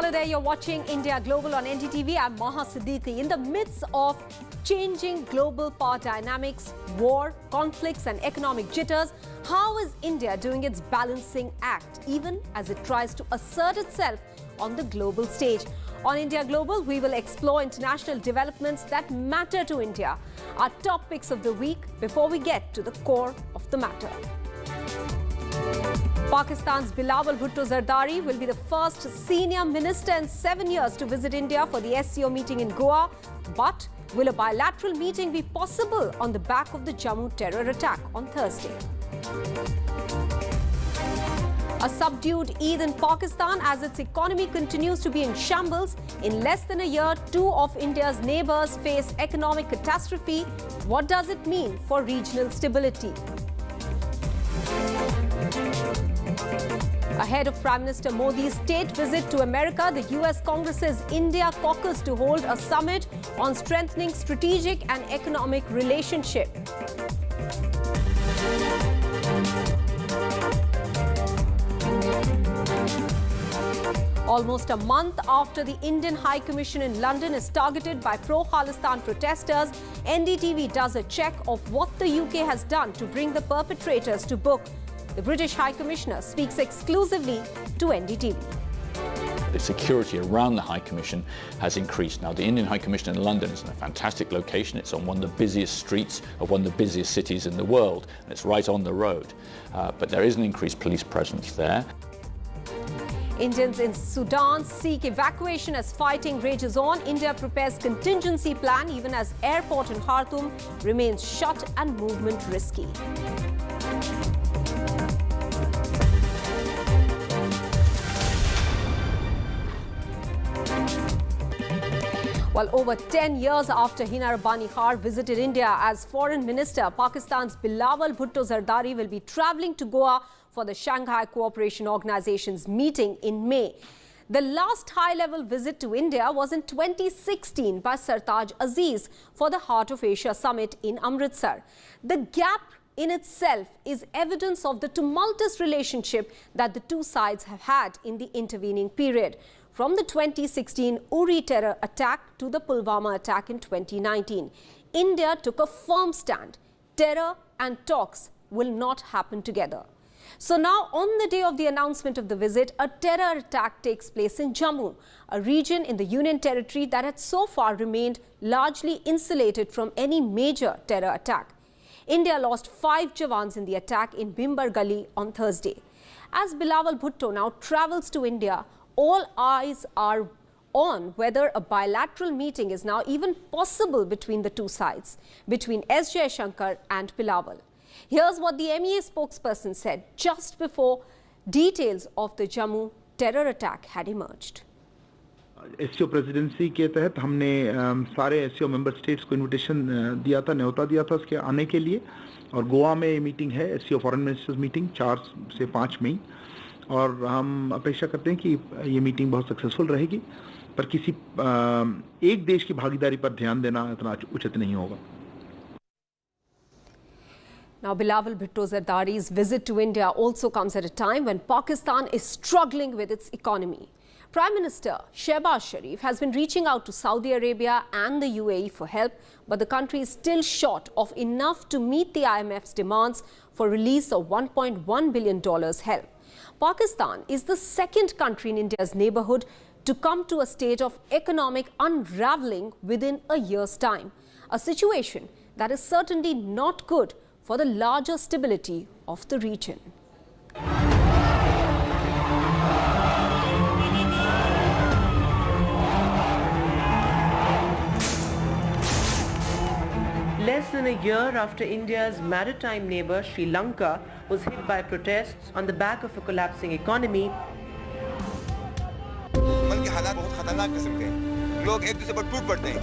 Hello there, you're watching India Global on NDTV. I'm Maha Siddiqui. In the midst of changing global power dynamics, war, conflicts and economic jitters, how is India doing its balancing act, even as it tries to assert itself on the global stage? On India Global, we will explore international developments that matter to India. Our top picks of the week before we get to the core of the matter. Pakistan's Bilawal Bhutto Zardari will be the first senior minister in 7 years to visit India for the SCO meeting in Goa. But will a bilateral meeting be possible on the back of the Jammu terror attack on Thursday? A subdued Eid in Pakistan as its economy continues to be in shambles. In less than a year, two of India's neighbours face economic catastrophe. What does it mean for regional stability? Ahead of Prime Minister Modi's state visit to America, the US Congress's India caucus to hold a summit on strengthening strategic and economic relationship. Almost a month after the Indian High Commission in London is targeted by pro-Khalistan protesters, NDTV does a check of what the UK has done to bring the perpetrators to book. The British High Commissioner speaks exclusively to NDTV. The security around the High Commission has increased. Now, the Indian High Commission in London is in a fantastic location. It's on one of the busiest streets of one of the busiest cities in the world, and it's right on the road. But there is an increased police presence there. Indians in Sudan seek evacuation as fighting rages on. India prepares contingency plan even as airport in Khartoum remains shut and movement risky. Well, over 10 years after Hina Rabbani Khar visited India as foreign minister, Pakistan's Bilawal Bhutto Zardari will be travelling to Goa for the Shanghai Cooperation Organization's meeting in May. The last high-level visit to India was in 2016 by Sartaj Aziz for the Heart of Asia Summit in Amritsar. The gap in itself is evidence of the tumultuous relationship that the two sides have had in the intervening period. From the 2016 Uri terror attack to the Pulwama attack in 2019, India took a firm stand. Terror and talks will not happen together. So now, on the day of the announcement of the visit, a terror attack takes place in Jammu, a region in the Union Territory that had so far remained largely insulated from any major terror attack. India lost 5 Jawans in the attack in Bimbar Gali on Thursday. As Bilawal Bhutto now travels to India, all eyes are on whether a bilateral meeting is now even possible between the two sides, between S. Jaishankar and Bilawal. Here's what the MEA spokesperson said just before details of the Jammu terror attack had emerged. SCO presidency के तहत हमने सारे SCO member states को invitation दिया था, न्योता दिया था उसके आने के लिए, और गोवा में मीटिंग है, एससीओ फॉरेन मिनिस्टर्स मीटिंग 4 से 5 मई, और हम अपेक्षा करते हैं कि ये मीटिंग बहुत सक्सेसफुल रहेगी, पर किसी एक देश की भागीदारी पर ध्यान देना इतना उचित नहीं होगा. Now, Bilawal Bhutto Zardari's visit to India also comes at a time when Pakistan is struggling with its economy. Prime Minister Shehbaz Sharif has been reaching out to Saudi Arabia and the UAE for help, but the country is still short of enough to meet the IMF's demands for release of $1.1 billion help. Pakistan is the second country in India's neighbourhood to come to a state of economic unravelling within a year's time, a situation that is certainly not good for the larger stability of the region. Less than a year after India's maritime neighbour Sri Lanka was hit by protests on the back of a collapsing economy, मन के हालात बहुत खतरनाक किस्म के हैं. लोग एक दूसरे पर टूट पड़ते हैं,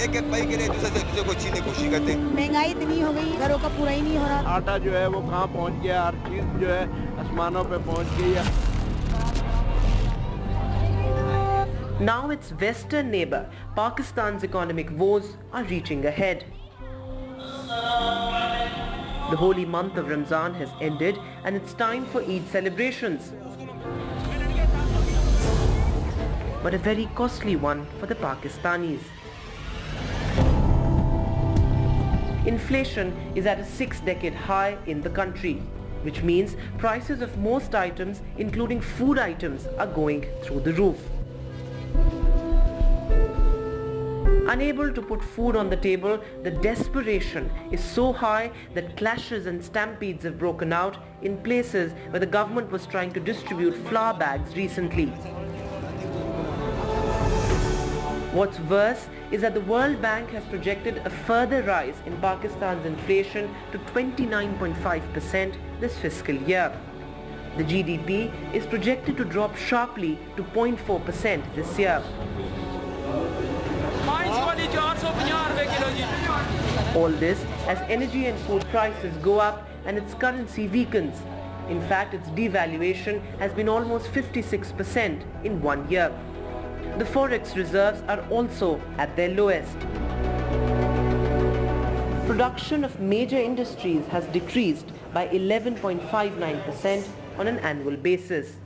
एक एक पाई के लिए दूसरे को छीनने की कोशिश करते हैं. महंगाई इतनी हो गई, घरों का पूरा ही नहीं हो रहा. आटा जो है वो कहाँ पहुँच गया, हर चीज़ जो है आसमानों पे पहुँच गई है. now its western neighbour Pakistan's economic woes are reaching a head. The holy month of Ramzan has ended and it's time for Eid celebrations. but a very costly one for the Pakistanis. Inflation is at a 6-decade high in the country, which means prices of most items, including food items, are going through the roof. Unable to put food on the table, the desperation is so high that clashes and stampedes have broken out in places where the government was trying to distribute flour bags recently. What's worse is that the World Bank has projected a further rise in Pakistan's inflation to 29.5% this fiscal year. The GDP is projected to drop sharply to 0.4% this year. All this as energy and food prices go up and its currency weakens. In fact, its devaluation has been almost 56% in 1 year. The forex reserves are also at their lowest. Production of major industries has decreased by 11.59% on an annual basis.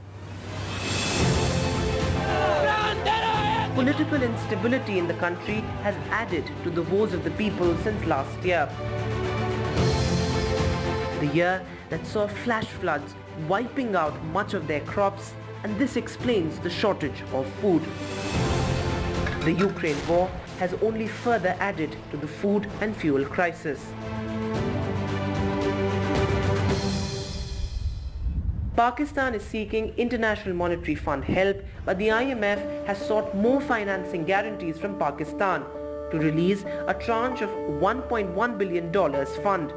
Political instability in the country has added to the woes of the people since last year. The year that saw flash floods wiping out much of their crops, and this explains the shortage of food. The Ukraine war has only further added to the food and fuel crisis. Pakistan is seeking International Monetary Fund help, but the IMF has sought more financing guarantees from Pakistan to release a tranche of $1.1 billion fund.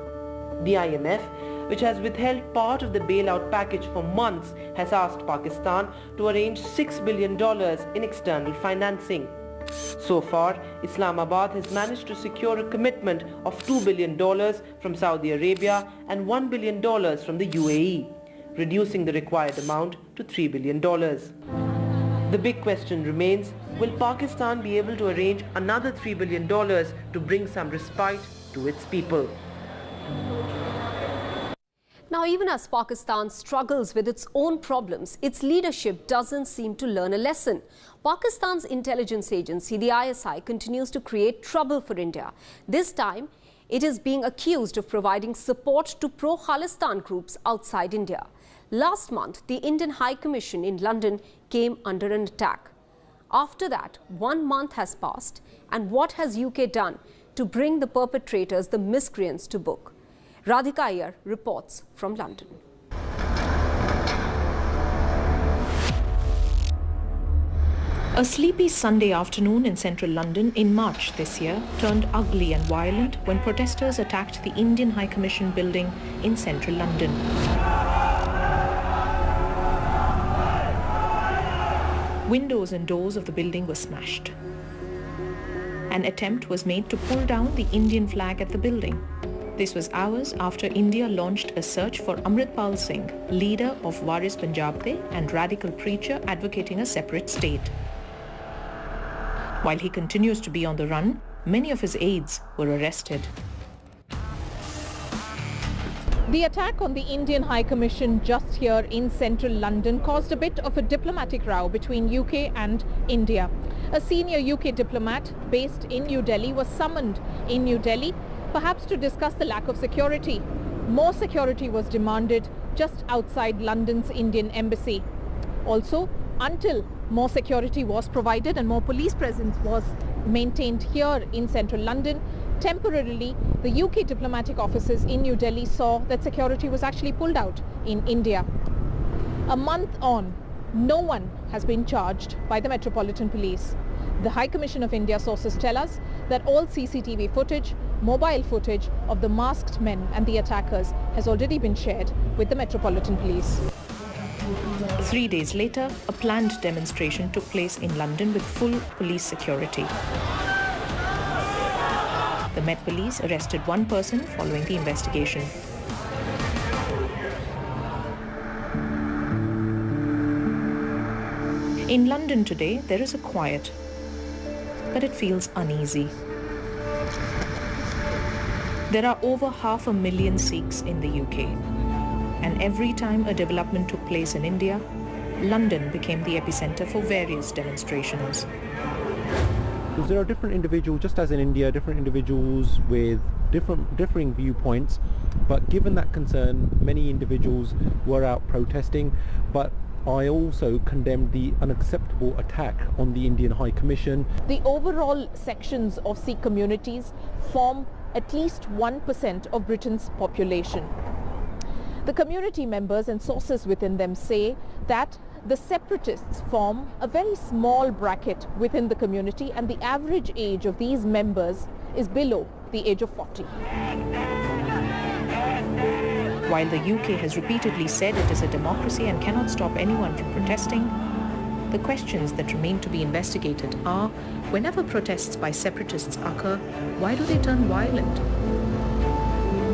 The IMF, which has withheld part of the bailout package for months, has asked Pakistan to arrange $6 billion in external financing. So far, Islamabad has managed to secure a commitment of $2 billion from Saudi Arabia and $1 billion from the UAE, reducing the required amount to $3 billion. The big question remains, will Pakistan be able to arrange another $3 billion to bring some respite to its people? Now, even as Pakistan struggles with its own problems, its leadership doesn't seem to learn a lesson. Pakistan's intelligence agency, the ISI, continues to create trouble for India. This time, it is being accused of providing support to pro-Khalistan groups outside India. Last month, the Indian High Commission in London came under an attack. After that, 1 month has passed, and what has UK done to bring the perpetrators, the miscreants, to book? Radhika Iyer reports from London. A sleepy Sunday afternoon in central London in March this year turned ugly and violent when protesters attacked the Indian High Commission building in central London. Windows and doors of the building were smashed. An attempt was made to pull down the Indian flag at the building. This was hours after India launched a search for Amritpal Singh, leader of Waris Punjab De and radical preacher advocating a separate state. While he continues to be on the run, many of his aides were arrested. The attack on the Indian High Commission just here in central London caused a bit of a diplomatic row between UK and India. A senior UK diplomat based in New Delhi was summoned in New Delhi, perhaps to discuss the lack of security. More security was demanded just outside London's Indian embassy. Also, until more security was provided and more police presence was maintained here in central London, temporarily the UK diplomatic offices in New Delhi saw that security was actually pulled out in India. A month on, no one has been charged by the Metropolitan Police. The High Commission of India sources tell us that all CCTV footage, mobile footage of the masked men and the attackers has already been shared with the Metropolitan Police. 3 days later, a planned demonstration took place in London with full police security. The Met Police arrested one person following the investigation. In London today, there is a quiet, but it feels uneasy. There are over 500,000 Sikhs in the UK, and every time a development took place in India, London became the epicenter for various demonstrations. Because there are different individuals, just as in India, different individuals with differing viewpoints, but given that concern, many individuals were out protesting, but I also condemned the unacceptable attack on the Indian High Commission. The overall sections of Sikh communities form at least 1% of Britain's population. The community members and sources within them say that the separatists form a very small bracket within the community, and the average age of these members is below the age of 40. While the UK has repeatedly said it is a democracy and cannot stop anyone from protesting, the questions that remain to be investigated are, whenever protests by separatists occur, why do they turn violent?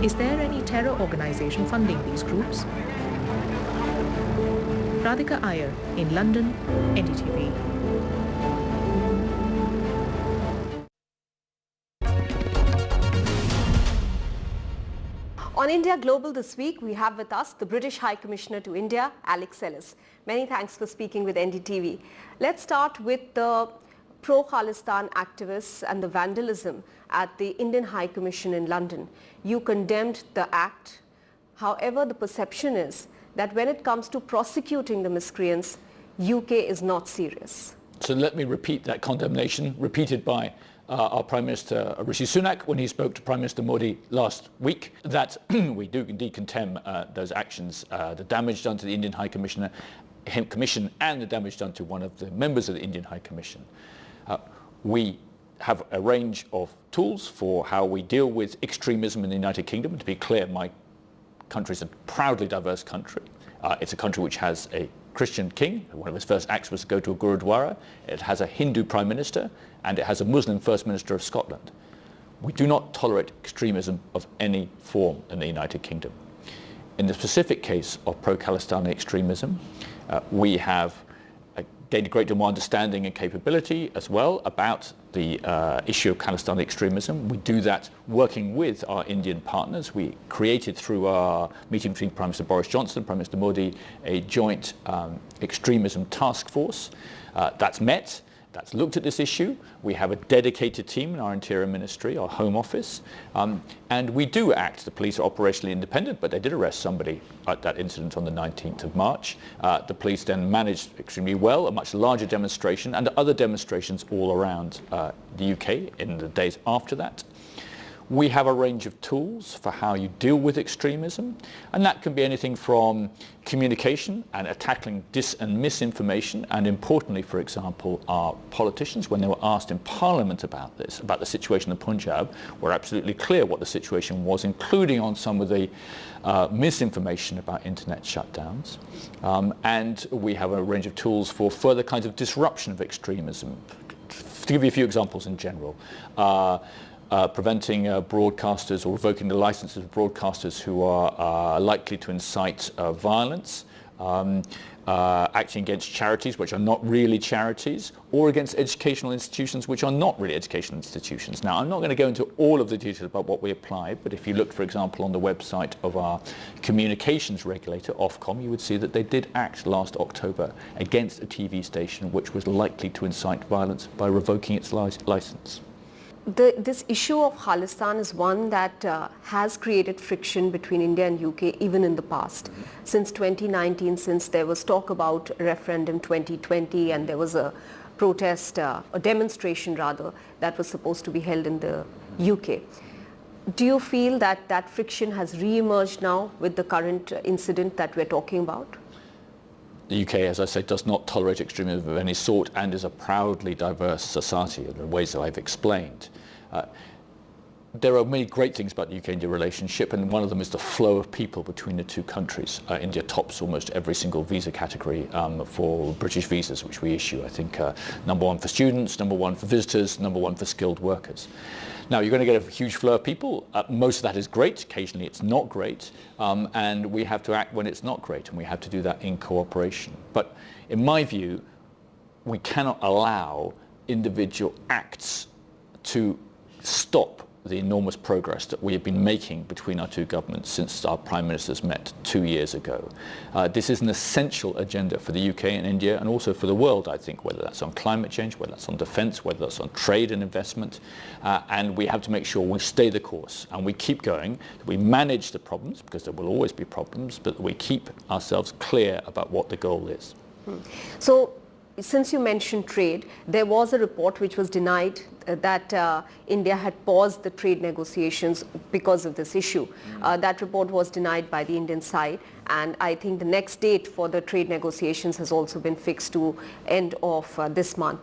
Is there any terror organization funding these groups? Radhika Iyer in London, NDTV. On India Global this week, we have with us the British High Commissioner to India, Alex Ellis. Many thanks for speaking with NDTV. Let's start with the pro-Khalistan activists and the vandalism at the Indian High Commission in London. You condemned the act. However, the perception is that when it comes to prosecuting the miscreants, UK is not serious. So let me repeat that condemnation, repeated by our Prime Minister Rishi Sunak when he spoke to Prime Minister Modi last week, that we do indeed condemn those actions, the damage done to the Indian High Commission and the damage done to one of the members of the Indian High Commission. We have a range of tools for how we deal with extremism in the United Kingdom. To be clear, my country is a proudly diverse country. It's a country which has a Christian king. One of his first acts was to go to a Gurudwara. It has a Hindu Prime Minister, and it has a Muslim First Minister of Scotland. We do not tolerate extremism of any form in the United Kingdom. In the specific case of pro-Khalistani extremism, we have gained a great deal more understanding and capability as well about the issue of Khalistani extremism. We do that working with our Indian partners. We created, through our meeting between Prime Minister Boris Johnson and Prime Minister Modi, a joint extremism task force. That's met. That's looked at this issue. We have a dedicated team in our Interior Ministry, our Home Office, and we do act. The police are operationally independent, but they did arrest somebody at that incident on the 19th of March. The police then managed extremely well a much larger demonstration and other demonstrations all around the UK in the days after that. We have a range of tools for how you deal with extremism, and that can be anything from communication and tackling dis and misinformation, and importantly, for example, our politicians, when they were asked in Parliament about this, about the situation in the Punjab, were absolutely clear what the situation was, including on some of the misinformation about internet shutdowns. And we have a range of tools for further kinds of disruption of extremism. To give you a few examples in general, preventing broadcasters or revoking the licenses of broadcasters who are likely to incite violence, acting against charities which are not really charities, or against educational institutions which are not really educational institutions. Now, I'm not going to go into all of the details about what we applied, but if you look, for example, on the website of our communications regulator, Ofcom, you would see that they did act last October against a TV station which was likely to incite violence by revoking its license. This issue of Khalistan is one that has created friction between India and UK even in the past. Since 2019, since there was talk about referendum 2020 and there was a protest, a demonstration rather, that was supposed to be held in the UK. Do you feel that that friction has re-emerged now with the current incident that we're talking about? The UK, as I said, does not tolerate extremism of any sort and is a proudly diverse society in the ways that I've explained. There are many great things about the UK-India relationship, and one of them is the flow of people between the two countries. India tops almost every single visa category for British visas which we issue. I think number one for students, number one for visitors, number one for skilled workers. Now, you're going to get a huge flow of people. Most of that is great. Occasionally it's not great, and we have to act when it's not great, and we have to do that in cooperation. But in my view, we cannot allow individual acts to stop the enormous progress that we have been making between our two governments since our Prime Ministers met 2 years ago. This is an essential agenda for the UK and India, and also for the world, I think, whether that's on climate change, whether that's on defence, whether that's on trade and investment. And we have to make sure we stay the course and we keep going, that we manage the problems, because there will always be problems, but that we keep ourselves clear about what the goal is. So, since you mentioned trade, there was a report which was denied that India had paused the trade negotiations because of this issue. That report was denied by the Indian side, and I think the next date for the trade negotiations has also been fixed to end of this month.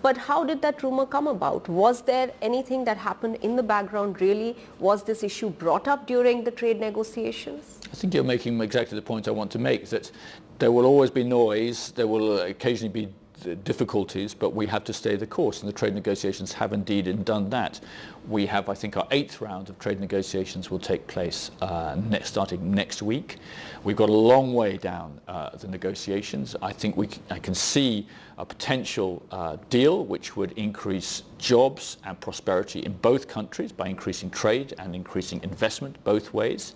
But how did that rumor come about? Was there anything that happened in the background really? Was this issue brought up during the trade negotiations? I think you're making exactly the point I want to make, that there will always be noise, there will occasionally be difficulties, but we have to stay the course, and the trade negotiations have indeed done that. We have, I think, our 8th round of trade negotiations will take place starting next week. We've got a long way down the negotiations. I think I can see a potential deal which would increase jobs and prosperity in both countries by increasing trade and increasing investment both ways.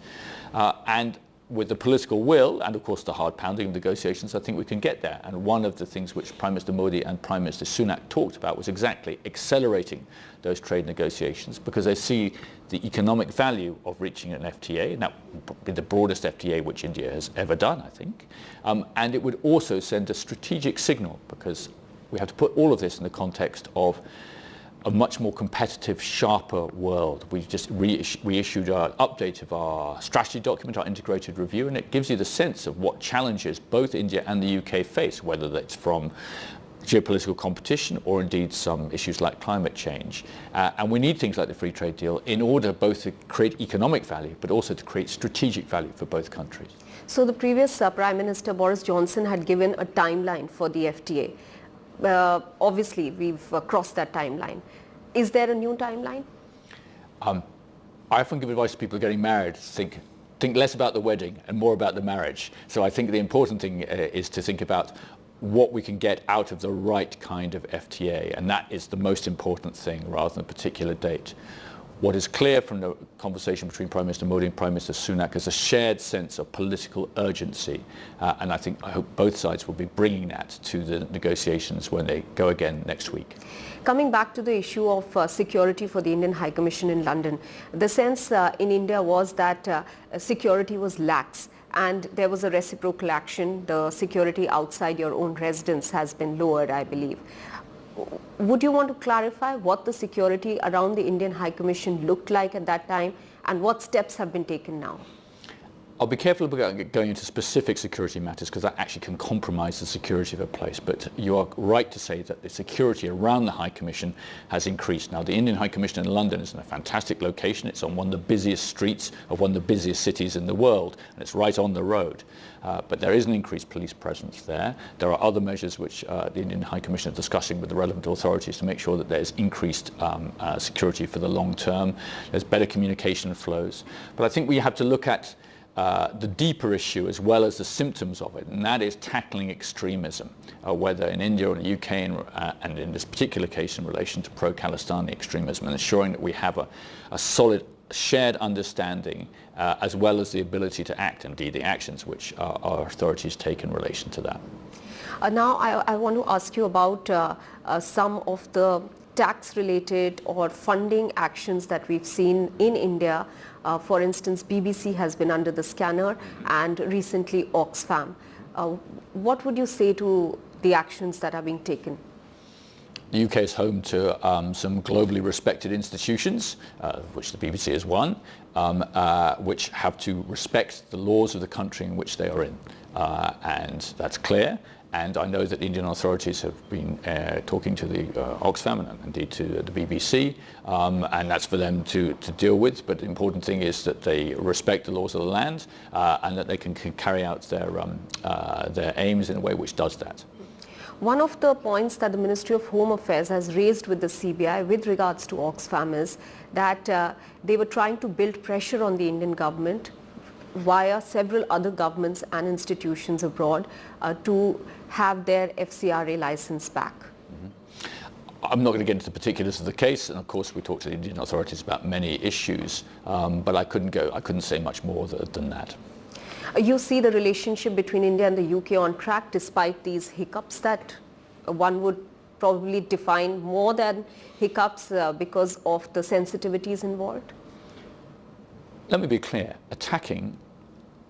And with the political will and of course the hard pounding of negotiations, I think we can get there. And one of the things which Prime Minister Modi and Prime Minister Sunak talked about was exactly accelerating those trade negotiations, because they see the economic value of reaching an FTA, and that would be the broadest FTA which India has ever done, I think. And it would also send a strategic signal, because we have to put all of this in the context of a much more competitive, sharper world. We just reissued an update of our strategy document, our integrated review, and it gives you the sense of what challenges both India and the UK face, whether that's from geopolitical competition or indeed some issues like climate change. And we need things like the free trade deal in order both to create economic value but also to create strategic value for both countries. So the previous Prime Minister Boris Johnson had given a timeline for the FTA. Obviously, we've crossed that timeline. Is there a new timeline? I often give advice to people getting married to think less about the wedding and more about the marriage. So I think the important thing is to think about what we can get out of the right kind of FTA, and that is the most important thing rather than a particular date. What is clear from the conversation between Prime Minister Modi and Prime Minister Sunak is a shared sense of political urgency, and I hope both sides will be bringing that to the negotiations when they go again next week. Coming back to the issue of security for the Indian High Commission in London, the sense in India was that security was lax, and there was a reciprocal action. The security outside your own residence has been lowered, I believe. Would you want to clarify what the security around the Indian High Commission looked like at that time, and what steps have been taken now? I'll be careful about going into specific security matters, because that actually can compromise the security of a place. But you are right to say that the security around the High Commission has increased. Now, the Indian High Commission in London is in a fantastic location. It's on one of the busiest streets of one of the busiest cities in the world, and it's right on the road. But there is an increased police presence there. There are other measures which the Indian High Commission is discussing with the relevant authorities to make sure that there's increased security for the long term. There's better communication flows. But I think we have to look at the deeper issue as well as the symptoms of it, and that is tackling extremism, whether in India or in the UK, and in this particular case in relation to pro-Khalistani extremism, and ensuring that we have a solid shared understanding as well as the ability to act, indeed the actions which our authorities take in relation to that. Now I want to ask you about some of the tax-related or funding actions that we've seen in India. For instance, BBC has been under the scanner, and recently Oxfam. What would you say to the actions that are being taken? The UK is home to some globally respected institutions, which the BBC is one, which have to respect the laws of the country in which they are in. And that's clear. And I know that Indian authorities have been talking to the Oxfam and indeed to the BBC, and that's for them to deal with. But the important thing is that they respect the laws of the land and that they can carry out their aims in a way which does that. One of the points that the Ministry of Home Affairs has raised with the CBI with regards to Oxfam is that they were trying to build pressure on the Indian government via several other governments and institutions abroad to have their FCRA license back. I'm not going to get into the particulars of the case, and of course we talked to the Indian authorities about many issues, but I couldn't say much more than that. You see the relationship between India and the UK on track despite these hiccups that one would probably define more than hiccups because of the sensitivities involved? Let me be clear. Attacking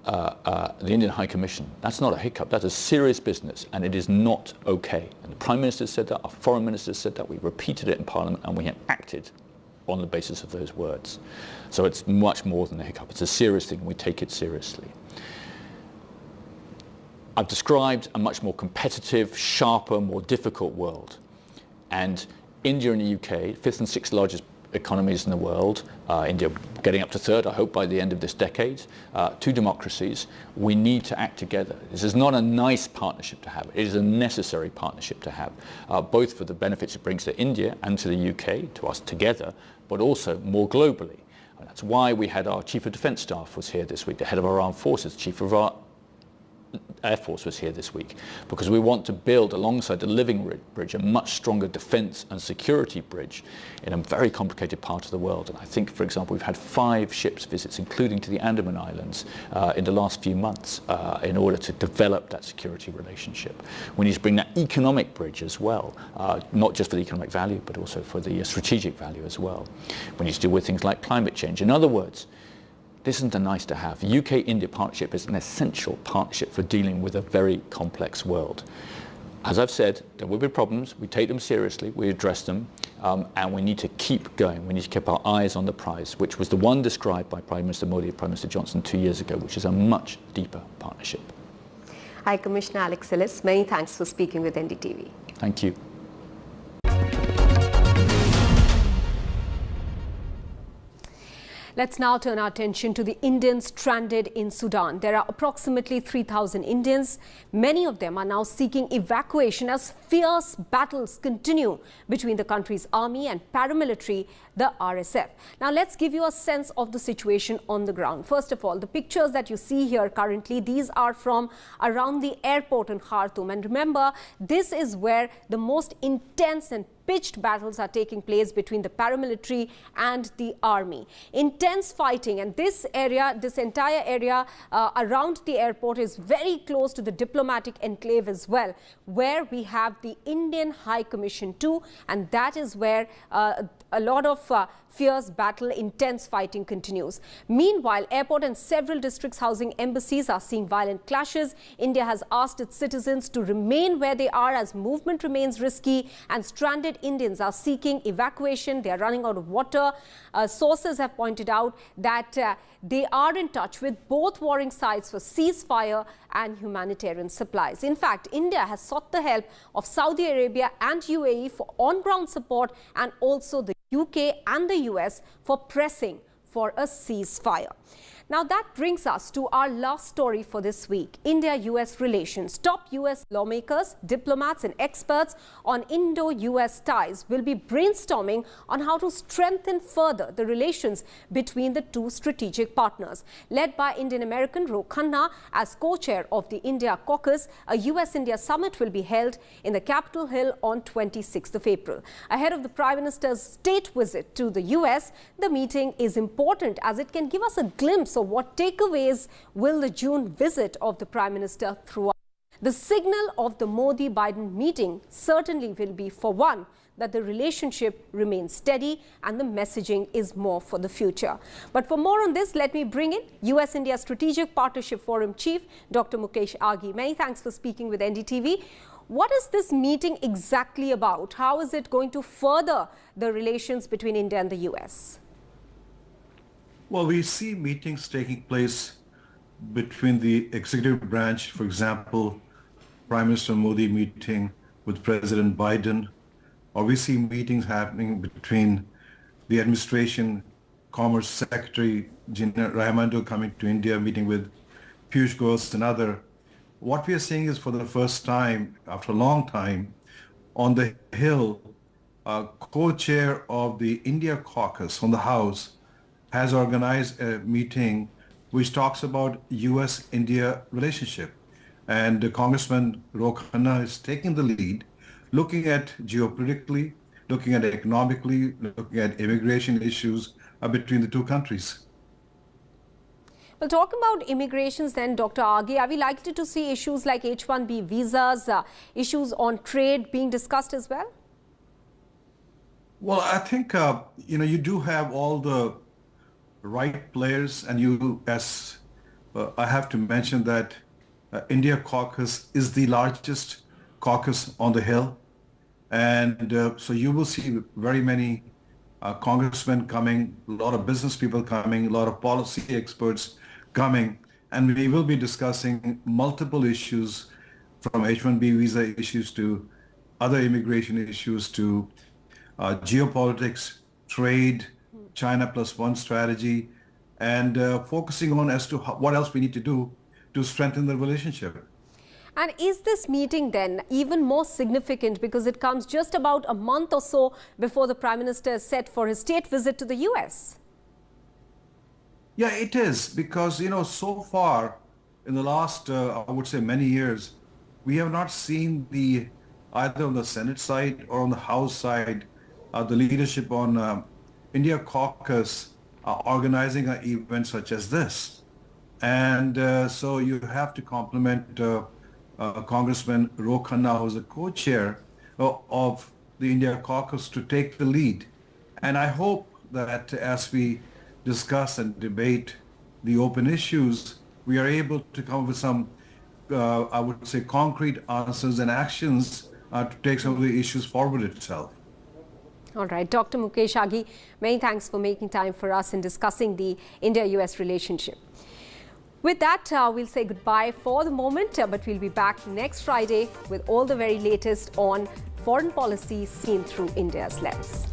the Indian High Commission, that's not a hiccup. That's a serious business, and it is not okay. And the Prime Minister said that, our Foreign Minister said that, we repeated it in Parliament, and we have acted on the basis of those words. So it's much more than a hiccup. It's a serious thing, and we take it seriously. I've described a much more competitive, sharper, more difficult world. And India and the UK, fifth and sixth largest economies in the world, India getting up to third, I hope by the end of this decade, two democracies, we need to act together. This is not a nice partnership to have, it is a necessary partnership to have, both for the benefits it brings to India and to the UK, to us together, but also more globally. And that's why we had our Chief of Defence Staff was here this week, the head of our armed forces, Chief of our Air Force was here this week, because we want to build alongside the Living Bridge a much stronger defence and security bridge in a very complicated part of the world. And I think, for example, we've had 5 ships visits, including to the Andaman Islands, in the last few months in order to develop that security relationship. We need to bring that economic bridge as well, not just for the economic value, but also for the strategic value as well. We need to deal with things like climate change. In other words, this isn't a nice to have. The UK-India partnership is an essential partnership for dealing with a very complex world. As I've said, there will be problems. We take them seriously, we address them, and we need to keep going. We need to keep our eyes on the prize, which was the one described by Prime Minister Modi and Prime Minister Johnson 2 years ago, which is a much deeper partnership. High Commissioner Alex Ellis, many thanks for speaking with NDTV. Thank you. Let's now turn our attention to the Indians stranded in Sudan. There are approximately 3,000 Indians. Many of them are now seeking evacuation as fierce battles continue between the country's army and paramilitary, the RSF. Now let's give you a sense of the situation on the ground. First of all, the pictures that you see here currently, these are from around the airport in Khartoum. And remember, this is where the most intense and pitched battles are taking place between the paramilitary and the army. Intense fighting, and this entire area around the airport is very close to the diplomatic enclave as well, where we have the Indian High Commission too, and that is where a lot of fierce battle, intense fighting continues. Meanwhile, airport and several districts housing embassies are seeing violent clashes. India has asked its citizens to remain where they are as movement remains risky, and stranded Indians are seeking evacuation. They are running out of water. Sources have pointed out that they are in touch with both warring sides for ceasefire and humanitarian supplies. In fact, India has sought the help of Saudi Arabia and UAE for on-ground support, and also the UK and the US for pressing for a ceasefire. Now that brings us to our last story for this week, India-US relations. Top US lawmakers, diplomats and experts on Indo-US ties will be brainstorming on how to strengthen further the relations between the two strategic partners. Led by Indian-American Ro Khanna as co-chair of the India Caucus, a US-India summit will be held in the Capitol Hill on 26th of April. Ahead of the Prime Minister's state visit to the US, the meeting is important as it can give us a glimpse of what takeaways will the June visit of the Prime Minister throw up. The signal of the Modi-Biden meeting certainly will be, for one, that the relationship remains steady and the messaging is more for the future. But for more on this, let me bring in US-India Strategic Partnership Forum Chief, Dr. Mukesh Aghi. Many thanks for speaking with NDTV. What is this meeting exactly about? How is it going to further the relations between India and the US? Well, we see meetings taking place between the executive branch, for example, Prime Minister Modi meeting with President Biden, or we see meetings happening between the administration, Commerce Secretary Gina Raimondo coming to India, meeting with Piyush Goyal and other. What we are seeing is for the first time, after a long time, on the Hill, co-chair of the India Caucus on the House has organized a meeting which talks about US-India relationship. And Congressman Ro Khanna is taking the lead, looking at geopolitically, looking at economically, looking at immigration issues between the two countries. Well, talk about immigrations then, Dr. Aghe. Are we likely to see issues like H-1B visas, issues on trade being discussed as well? Well, I think, you do have all the right players, and I have to mention that India caucus is the largest caucus on the Hill. And so you will see very many congressmen coming, a lot of business people coming, a lot of policy experts coming, and we will be discussing multiple issues from H-1B visa issues to other immigration issues to geopolitics, trade, China +1 strategy, and focusing on as to what else we need to do to strengthen the relationship. And is this meeting then even more significant because it comes just about a month or so before the Prime Minister is set for his state visit to the US? Yeah, it is, because, so far in the last, I would say many years, we have not seen either on the Senate side or on the House side, the leadership on India caucus organizing an event such as this. And so you have to compliment Congressman Ro Khanna, who's the co-chair of the India caucus, to take the lead. And I hope that as we discuss and debate the open issues, we are able to come up with some, I would say, concrete answers and actions to take some of the issues forward itself. All right, Dr. Mukesh Aghe, many thanks for making time for us in discussing the India-US relationship. With that, we'll say goodbye for the moment, but we'll be back next Friday with all the very latest on foreign policy seen through India's lens.